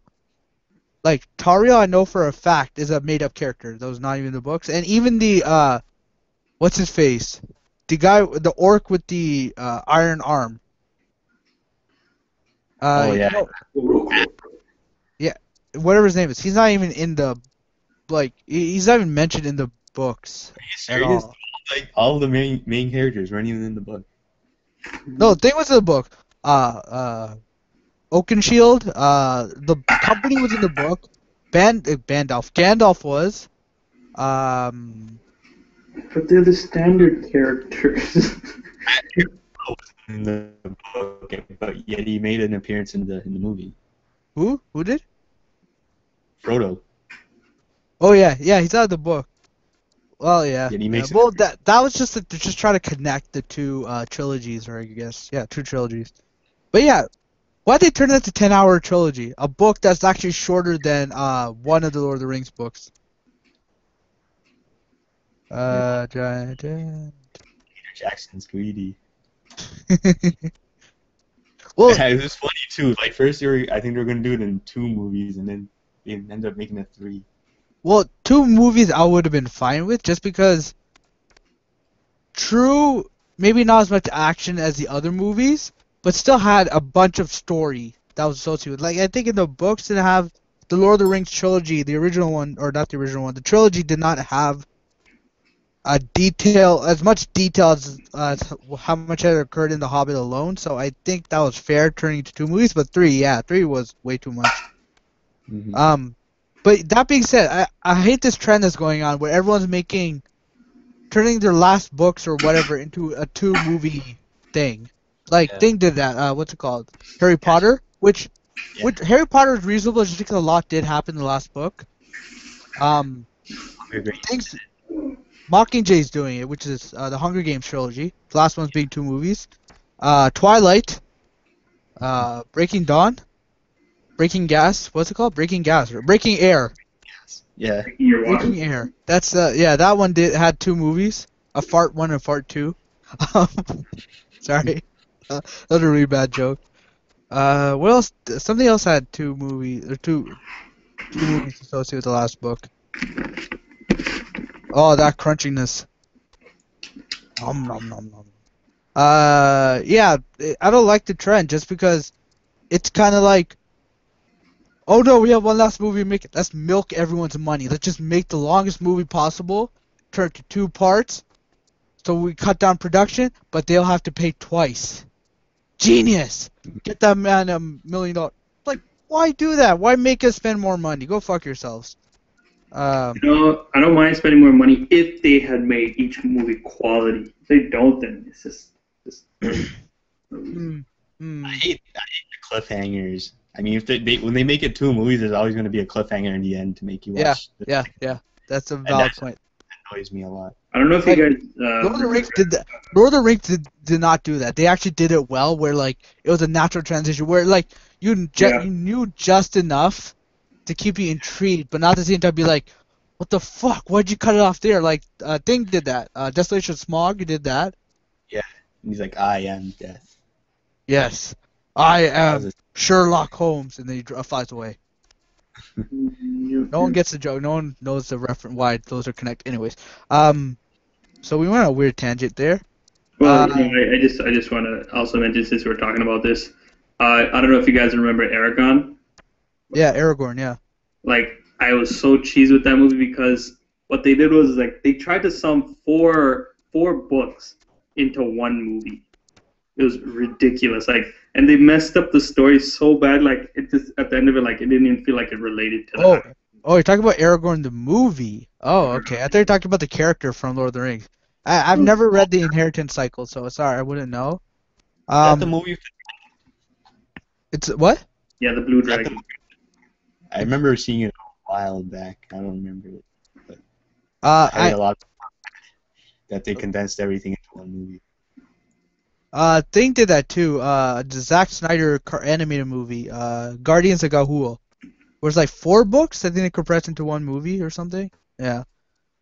Like Tauriel, I know for a fact is a made-up character that was not even in the books, and even the what's his face, the guy, the orc with the iron arm. Oh yeah. Yeah, whatever his name is, he's not even in the he's not even mentioned in the books Are you at serious? all. Like all the main characters weren't even in the book. No, the thing was in the book. Oakenshield, the company was in the book. Gandalf was. But they're the standard characters. In the book, but yet he made an appearance in the movie. Who? Who did? Frodo. Oh yeah, he's out of the book. Well, yeah. Yeah, he makes Well, that was just to just try to connect the two trilogies, or I guess, yeah, two trilogies. But yeah, why'd they turn that to 10-hour trilogy? A book that's actually shorter than one of the Lord of the Rings books. Giant. Peter Jackson's greedy. Well, Yeah, it was funny too. Like first, I think they were gonna do it in 2 movies, and then they ended up making it 3. well, 2 movies I would have been fine with, just because. True, maybe not as much action as the other movies, but still had a bunch of story that was associated with. Like, I think in the books didn't have the Lord of the Rings trilogy, the original one, or not the original one. The trilogy did not have as much detail as how much had occurred in The Hobbit alone. So I think that was fair turning to 2 movies. But three was way too much. Mm-hmm. But that being said, I hate this trend that's going on where everyone's turning their last books or whatever into a 2 movie thing. Like Yeah. Thing did that. What's it called? Harry Potter, which Harry Potter is reasonable just because a lot did happen in the last book. Hunger Games. Things Mockingjade's doing it, which is the Hunger Games trilogy. The last one's being 2 movies. Twilight, Breaking Dawn, Breaking Gas. What's it called? Breaking Gas or Breaking Air. Yeah. You're Breaking watching. Air. That's that one had 2 movies. A Fart 1 and Fart 2. Sorry, that was a really bad joke. What else? Something else had 2 movies or two movies associated with the last book. Oh, that crunchiness. Nom nom nom nom. Yeah, I don't like the trend just because it's kind of like, oh no, we have one last movie to make it. Let's milk everyone's money. Let's just make the longest movie possible, turn it to 2 parts, so we cut down production, but they'll have to pay twice. Genius! Get that man $1 million. Like, why do that? Why make us spend more money? Go fuck yourselves. I don't mind spending more money if they had made each movie quality. If they don't, then it's just Hmm. I hate the cliffhangers. I mean, if when they make it 2 movies, there's always going to be a cliffhanger in the end to make you watch. Yeah. That's a valid point. Annoys me a lot. I don't know if Like, you guys. Lord of the Rings did that. Lord of the Rings did not do that. They actually did it well, where like it was a natural transition, where like you knew just enough to keep you intrigued, but not at the same time be like, what the fuck? Why'd you cut it off there? Like Thing did that. Desolation of Smog did that. Yeah. And he's like, I am death. Yes, I am was Sherlock Holmes, and then he flies away. No one gets the joke. No one knows the reference why those are connected. Anyways, so we went on a weird tangent there. Well, I just want to also mention, since we're talking about this, I don't know if you guys remember Aragon. Yeah, Aragorn. Yeah. Like, I was so cheesed with that movie because what they did was like they tried to sum four books into one movie. It was ridiculous. Like, and they messed up the story so bad. Like, it just at the end of it, like it didn't even feel like it related to that. Oh, you're talking about Aragorn the movie. Oh, okay. I thought you were talking about the character from Lord of the Rings. I've never read the Inheritance Cycle, so sorry, I wouldn't know. Is that the movie? It's what? Yeah, the Blue Dragon. I remember seeing it a while back. I don't remember it. But I heard a lot that they condensed everything into one movie. Thing did that too. The Zack Snyder animated movie, Guardians of Gahul. Where it's like 4 books. I think they compressed into 1 movie or something. Yeah.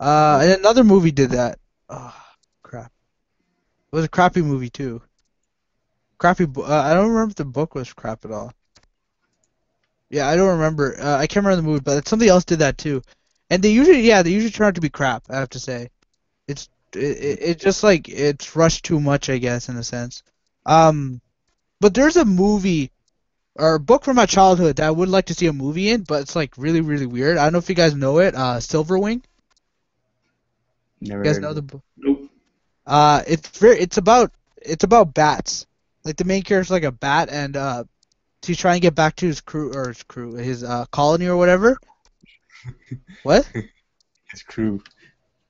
And another movie did that. Oh, crap. It was a crappy movie too. Crappy. I don't remember if the book was crap at all. Yeah, I don't remember. I can't remember the movie, but something else did that too. And they usually turn out to be crap. I have to say, it's just like it's rushed too much, I guess, in a sense. But there's a movie or a book from my childhood that I would like to see a movie in, but it's like really, really weird. I don't know if you guys know it. Silverwing. Never You guys heard know of the it. book? Nope. It's about bats. Like the main character's like a bat, and he's trying to get back to his colony or whatever. What? His crew.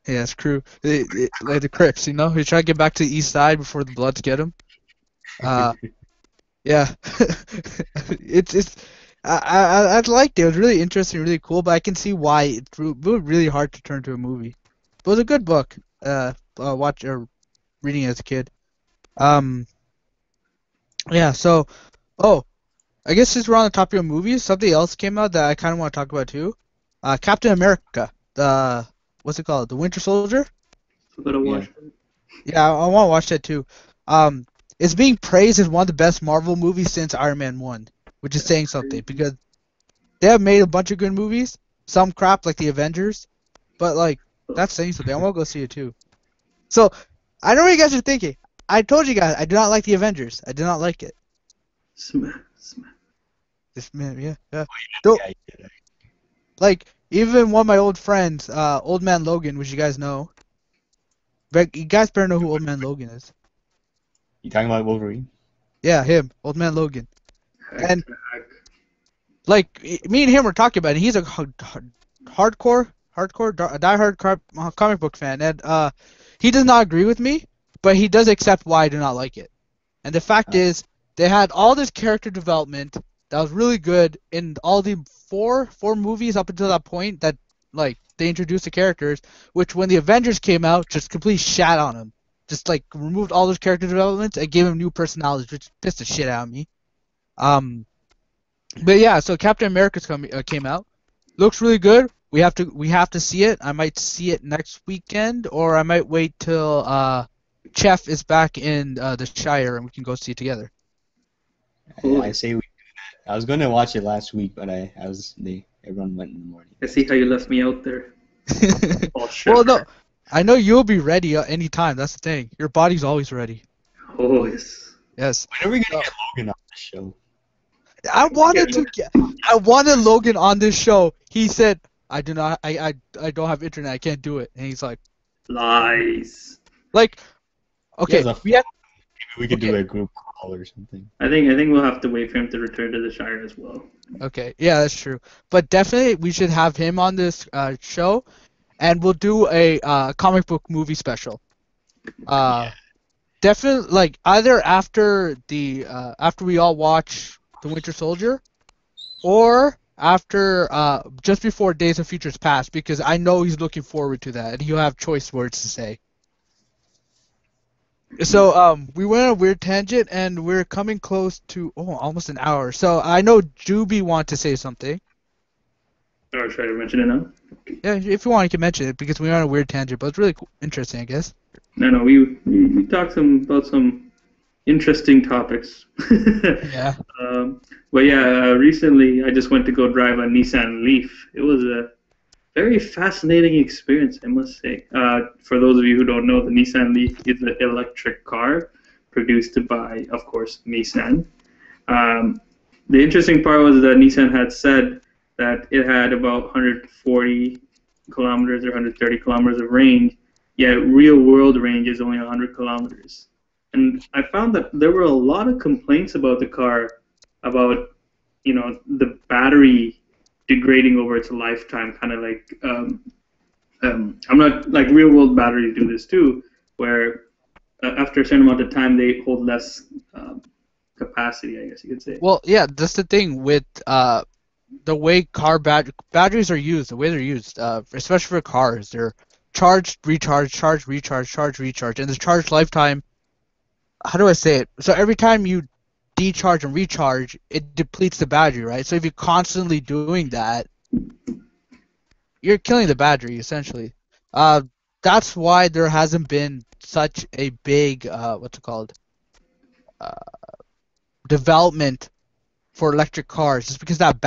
Yeah, his crew. Like the Crips, you know? He's trying to get back to the east side before the Bloods get him. Yeah. I liked it. It was really interesting, really cool, but I can see why it was really hard to turn to a movie. But it was a good book. Reading as a kid. Yeah, so I guess since we're on the topic of movies, something else came out that I kind of want to talk about too. Captain America. What's it called? The Winter Soldier? I gotta watch it. Yeah, I want to watch that too. It's being praised as one of the best Marvel movies since Iron Man 1, which is saying something because they have made a bunch of good movies, some crap like the Avengers, but like that's saying something. I want to go see it too. So, I know what you guys are thinking. I told you guys I do not like the Avengers. I did not like it. Smack. This man, yeah, yeah. Yeah, Though, I get it. like, even one of my old friends, Old Man Logan, which you guys know. But you guys better know who Old Man Logan is. You talking about Wolverine? Yeah, him, Old Man Logan. Heck, And heck. like me and him were talking about it. He's a hardcore, diehard comic book fan, and he does not agree with me, but he does accept why I do not like it. And the fact is, they had all this character development that was really good in all the four movies up until that point that like they introduced the characters, which when the Avengers came out, just completely shat on them. Just like removed all those character developments and gave him new personalities, which pissed the shit out of me. Um, but yeah, so Captain America's came out. Looks really good. We have to see it. I might see it next weekend, or I might wait till Chef is back in the Shire and we can go see it together. I say we. I was gonna watch it last week, but everyone went in the morning. I see how you left me out there. Oh, shit. Well, no, I know you'll be ready anytime. That's the thing. Your body's always ready. Oh, yes. Yes. When are we gonna get Logan on the show? I wanted Logan on this show. He said, "I do not. I don't have internet. I can't do it." And he's like, Lies. okay, Maybe we could do a group call or something. I think we'll have to wait for him to return to the Shire as well. Okay, yeah, that's true. But definitely, we should have him on this show, and we'll do a comic book movie special. Definitely, like either after we all watch The Winter Soldier, or after just before Days of Futures Past, because I know he's looking forward to that, and he'll have choice words to say. So we went on a weird tangent, and we're coming close to almost an hour. So I know Juby want to say something. Or should I mention it now? Yeah, if you want, you can mention it because we went on a weird tangent, but it's really interesting, I guess. No, we talked about some interesting topics. Yeah. But yeah, recently I just went to go drive a Nissan Leaf. It was a very fascinating experience, I must say. For those of you who don't know, the Nissan Leaf is an electric car produced by, of course, Nissan. The interesting part was that Nissan had said that it had about 140 kilometers or 130 kilometers of range, yet real-world range is only 100 kilometers. And I found that there were a lot of complaints about the car, about the battery degrading over its lifetime, kind of like I'm not like real world batteries do this too, where after a certain amount of time they hold less capacity, I guess you could say. Well, yeah, that's the thing with the way car batteries are used, the way they're used, especially for cars. They're charged, recharged, charged, recharged, charged, recharged, and the charge lifetime. How do I say it? So every time you decharge and recharge, it depletes the battery, right? So if you're constantly doing that, you're killing the battery essentially. That's why there hasn't been such a big development for electric cars, just because that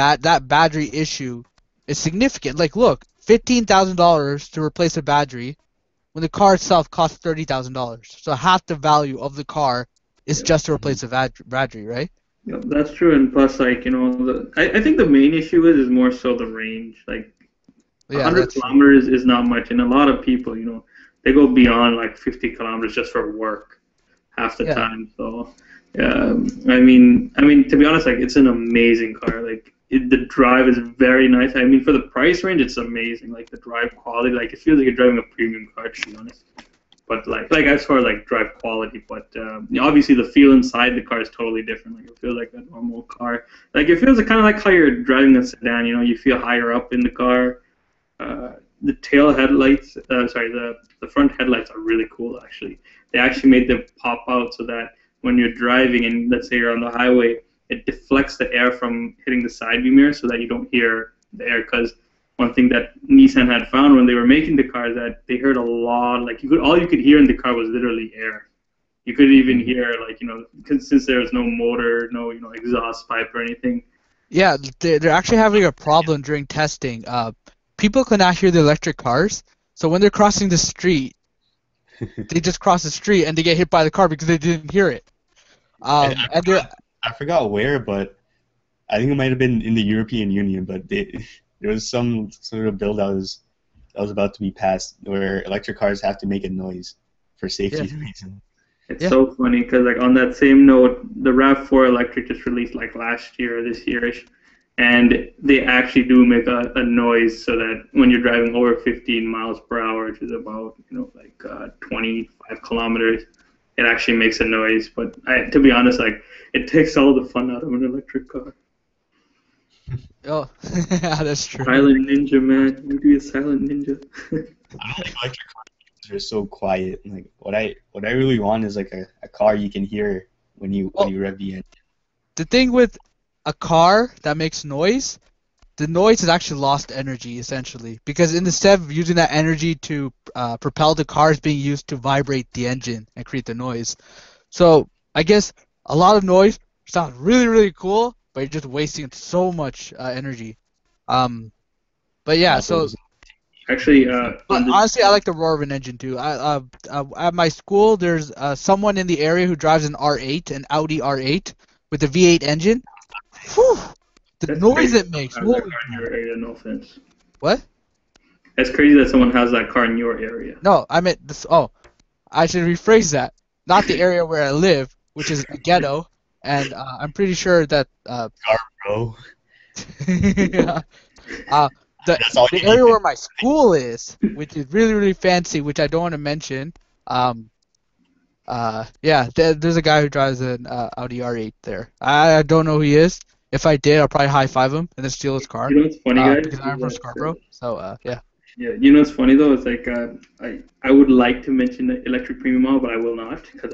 battery issue is significant. Like, look, $15,000 to replace a battery, when the car itself costs $30,000. So half the value of the car is just to replace a battery, right? Yeah, that's true, and plus, like I think the main issue is more so the range. Like, Yeah, 100 kilometers is not much, and a lot of people, they go beyond like 50 kilometers just for work half the time. So, I mean, to be honest, like it's an amazing car. Like the drive is very nice. I mean, for the price range, it's amazing. Like the drive quality, like it feels like you're driving a premium car, to be honest. But like as far as like drive quality, but obviously the feel inside the car is totally different. Like it feels like a normal car. Like it feels kind of like how you're driving a sedan. You feel higher up in the car. The tail headlights, the front headlights are really cool actually. They actually made them pop out so that when you're driving and let's say you're on the highway, it deflects the air from hitting the side view mirror so that you don't hear the air. Because one thing that Nissan had found when they were making the car is that they heard a lot, like all you could hear in the car was literally air. You couldn't even hear since there was no motor, no exhaust pipe or anything. Yeah, they're actually having a problem during testing. People cannot hear the electric cars, so when they're crossing the street, they just cross the street and they get hit by the car because they didn't hear it. I forgot where, but I think it might have been in the European Union, but there was some sort of bill that was about to be passed where electric cars have to make a noise for safety reasons. It's so funny because like on that same note, the RAV4 electric just released like last year or this yearish, and they actually do make a noise so that when you're driving over 15 miles per hour, which is about 25 kilometers, it actually makes a noise. But to be honest, like it takes all the fun out of an electric car. Oh, yeah, that's true. Silent ninja, man. You be a silent ninja. I don't think electric cars are so quiet. Like what I really want is like a car you can hear when you rev the engine. The thing with a car that makes noise, the noise has actually lost energy essentially, because instead of using that energy to propel the car, it's being used to vibrate the engine and create the noise. So I guess a lot of noise sounds really, really cool, but you're just wasting so much energy. But yeah, so actually, but honestly, I like the roar of an engine too. At my school, there's someone in the area who drives an R8, an Audi R8 with a V8 engine. Whew, the noise it makes. That car in your area, no offense. What? It's crazy that someone has that car in your area. No, I meant this. Oh, I should rephrase that. Not the area where I live, which is a ghetto, and I'm pretty sure that. Bro. Yeah. The area where my school is, which is really, really fancy, which I don't want to mention. There's a guy who drives an Audi R8 there. I don't know who he is. If I did, I'll probably high five him and then steal his car. You know what's funny, guys? Because I'm from Scarborough. So yeah. Yeah, you know what's funny though? It's like I would like to mention the electric premium model, but I will not because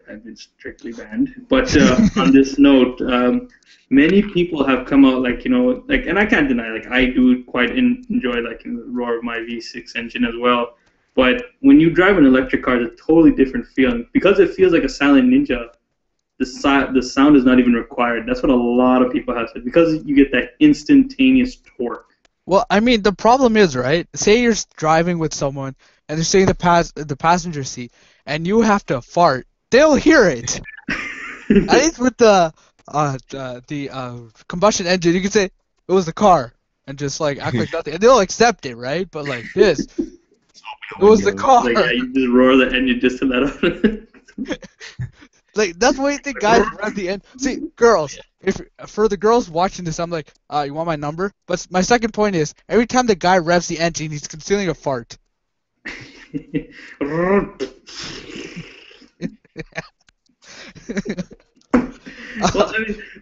I've been strictly banned. But on this note, many people have come out and I can't deny, like I do quite enjoy the roar of my V6 engine as well. But when you drive an electric car, it's a totally different feeling because it feels like a silent ninja. The sound is not even required. That's what a lot of people have said because you get that instantaneous torque. Well, I mean, the problem is, right? Say you're driving with someone and they're sitting in the passenger seat, and you have to fart. They'll hear it. At least with the combustion engine, you can say it was the car and just like act like nothing, and they'll accept it, right? But like this, it was the car. Like, yeah, you just roar the engine just to let out. Like that's why you think guys rev the end. See, girls, if for the girls watching this, I'm like, you want my number? But my second point is, every time the guy revs the engine, he's concealing a fart. Well,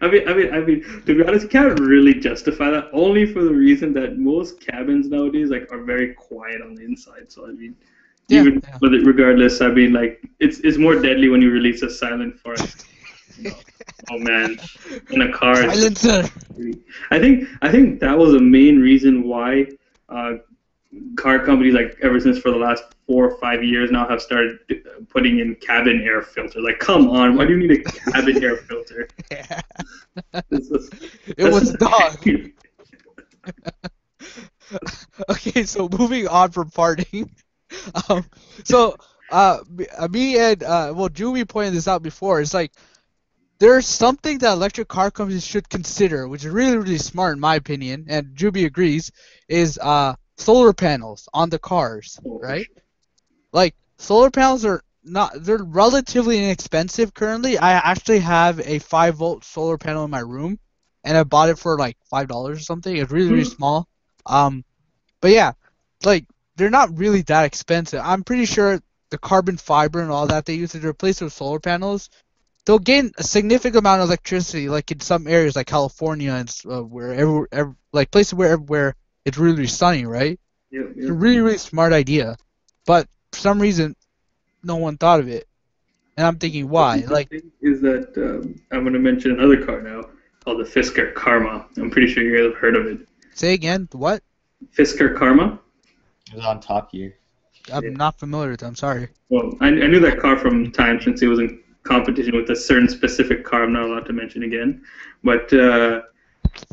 I mean, to be honest, you can't really justify that. Only for the reason that most cabins nowadays are very quiet on the inside. So I mean, regardless, I mean, like it's more deadly when you release a silent fart. Oh man, in a car. Silencer. I think that was the main reason why car companies, like ever since for the last 4 or 5 years now, have started putting in cabin air filters. Like, come on, why do you need a cabin air filter? Yeah. It was dog. Okay, so moving on from farting. Me and Julie pointed this out before. It's like there's something that electric car companies should consider, which is really, really smart in my opinion, and Juby agrees, is solar panels on the cars, right? Like solar panels they're relatively inexpensive currently. I actually have a 5-volt solar panel in my room, and I bought it for like $5 or something. It's really, really small. But yeah, like they're not really that expensive. I'm pretty sure the carbon fiber and all that they use to replace with solar panels, they'll gain a significant amount of electricity, like in some areas like California and like places where it's really, really sunny, right? Yeah. It's a really, really smart idea, but for some reason, no one thought of it, and I'm thinking why. Like, is that I'm going to mention another car now called the Fisker Karma. I'm pretty sure you guys have heard of it. Say again, what? Fisker Karma. It was on Top Gear. I'm not familiar with it. I'm sorry. Well, I knew that car from time since it was in competition with a certain specific car I'm not allowed to mention again. But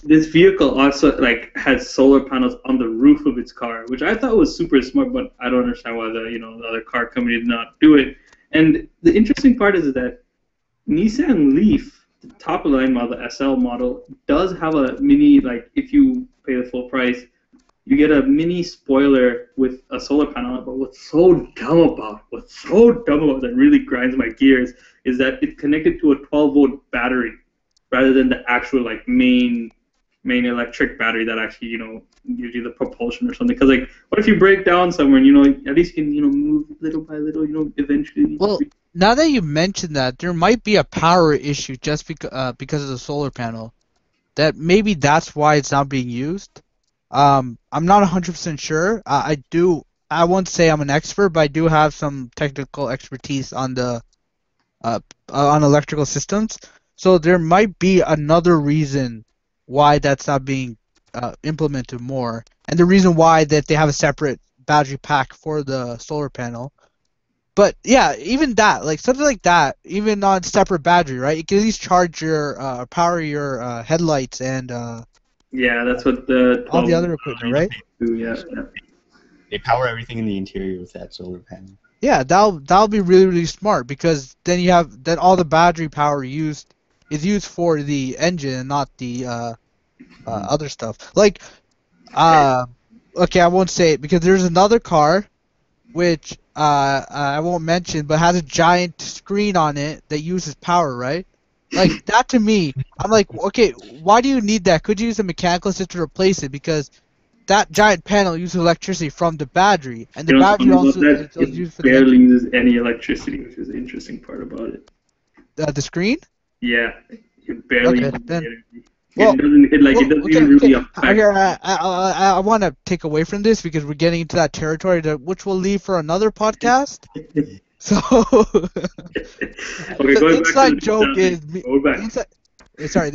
this vehicle also has solar panels on the roof of its car, which I thought was super smart, but I don't understand why the other car company did not do it. And the interesting part is that Nissan Leaf the top of the line model, the SL model, does have a mini, like if you pay the full price, you get a mini spoiler with a solar panel on it. But what's so dumb about that really grinds my gears is that it's connected to a 12-volt battery rather than the actual like main electric battery that actually gives you the propulsion or something. Because like, what if you break down somewhere and at least you can move little by little, eventually. Well, now that you mentioned that, there might be a power issue just because of the solar panel. That maybe that's why it's not being used. I'm not 100% sure. I won't say I'm an expert, but I do have some technical expertise on the on electrical systems. So there might be another reason why that's not being implemented more, and the reason why that they have a separate battery pack for the solar panel. But yeah, even that, like something like that, even on separate battery, right? You can at least charge your power your headlights and yeah, that's what the all the other equipment, right? do. Yeah. They power everything in the interior with that solar panel. Yeah, that'll be really really smart, because then all the battery power is used for the engine and not the other stuff. Like okay, I won't say it because there's another car which I won't mention, but has a giant screen on it that uses power, right? Like that to me, I'm like, okay, why do you need that? Could you use a mechanical system to replace it? Because that giant panel uses electricity from the battery, and the battery also is used for barely uses any electricity, which is the interesting part about it. The screen? Yeah, it barely uses then, energy. Well, it doesn't even really affect. I want to take away from this because we're getting into that territory which we'll leave for another podcast. So the inside joke is the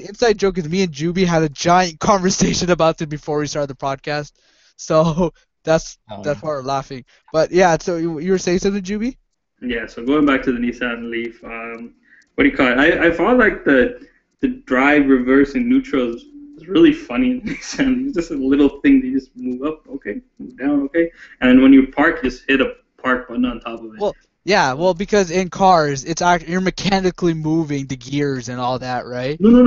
inside joke is me and Juby had a giant conversation about this before we started the podcast. So that's why we're laughing. But yeah, so you were saying something, Juby? Yeah, so going back to the Nissan Leaf, what do you call it? I found like the drive, reverse, and neutral is really funny in Nissan. It's just a little thing that you just move up, okay, move down, okay, and then when you park, just hit a park button on top of it. Well, yeah, because in cars, you're mechanically moving the gears and all that, right? No.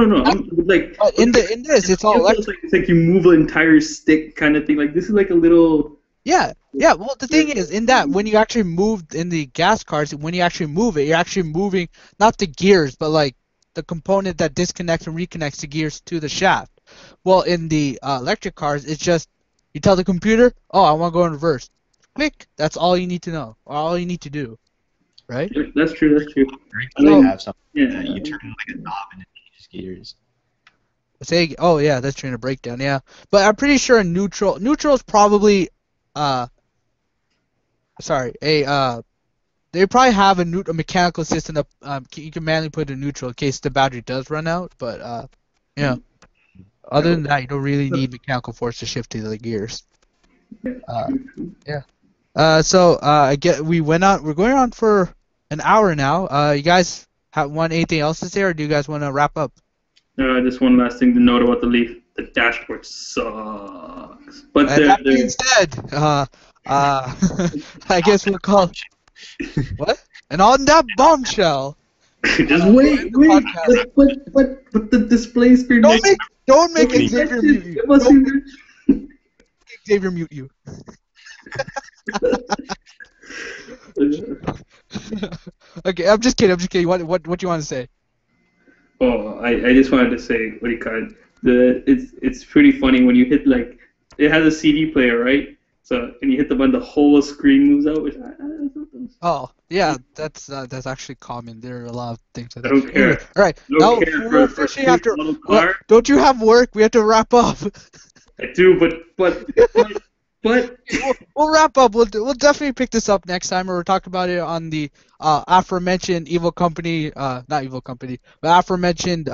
In this, it's all electric. It's like you move an entire stick kind of thing. Like this is like a little. Yeah. Well, the thing is, in that when you actually move in the gas cars, when you actually move it, you're actually moving not the gears, but like the component that disconnects and reconnects the gears to the shaft. Well, in the electric cars, it's just you tell the computer, "Oh, I want to go in reverse." Click. That's all you need to know, or all you need to do. Right? Yeah, that's true. They have something that you turn like a knob and it changes gears. Oh yeah, that's during a breakdown. Yeah, but I'm pretty sure neutral is probably they probably have a mechanical system that you can manually put in neutral in case the battery does run out. But yeah, other than that, you don't really need mechanical force to shift to the gears. Yeah. So we're going on for an hour now. You guys want anything else to say, or do you guys want to wrap up? Just one last thing to note about the Leaf: the dashboard sucks. But that being said, I guess we'll call what? And on that bombshell. Just wait. But the display screen. Don't make Xavier mute you. Xavier mute you. Okay, I'm just kidding. What do you want to say? Oh, I just wanted to say, what do you call it? It's pretty funny when you hit like it has a CD player, right? So and you hit the button, the whole screen moves out. Which Oh yeah, that's actually common. There are a lot of things. I don't care. Anyway, all right, now we officially have to. Well, don't you have work? We have to wrap up. I do, but we'll wrap up. We'll definitely pick this up next time, or we'll talk about it on the aforementioned not evil company, but aforementioned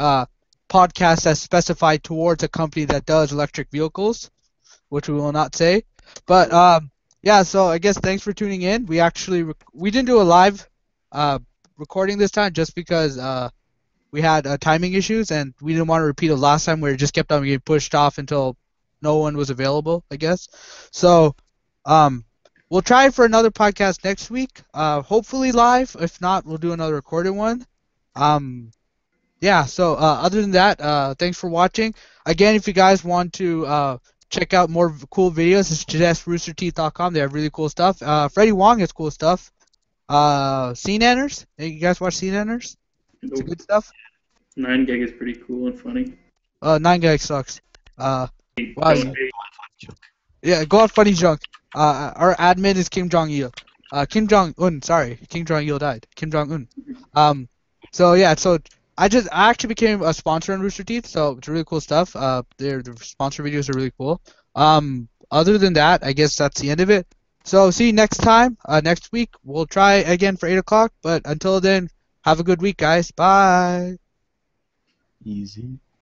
podcast that's specified towards a company that does electric vehicles, which we will not say. But yeah, so I guess thanks for tuning in. We actually we didn't do a live recording this time just because we had timing issues, and we didn't want to repeat it last time where it just kept on getting pushed off until no one was available, I guess. So we'll try for another podcast next week, hopefully live. If not, we'll do another recorded one. yeah, so other than that, thanks for watching. Again, if you guys want to check out more cool videos, it's justRoosterTeeth.com. They have really cool stuff. Freddie Wong has cool stuff. Scene Enters. Hey, you guys watch Scene Enters? It's Nope. good stuff. 9 gag is pretty cool and funny. 9 Gag sucks. Wow, Don't hate. yeah, go on Funny Junk. Our admin is Kim Jong Il. Kim Jong Un. Sorry, Kim Jong Il died. Kim Jong Un. So yeah, so I actually became a sponsor on Rooster Teeth, so it's really cool stuff. The sponsor videos are really cool. Other than that, I guess that's the end of it. So see you next time. Next week we'll try again for 8 o'clock. But until then, have a good week, guys. Bye. Easy.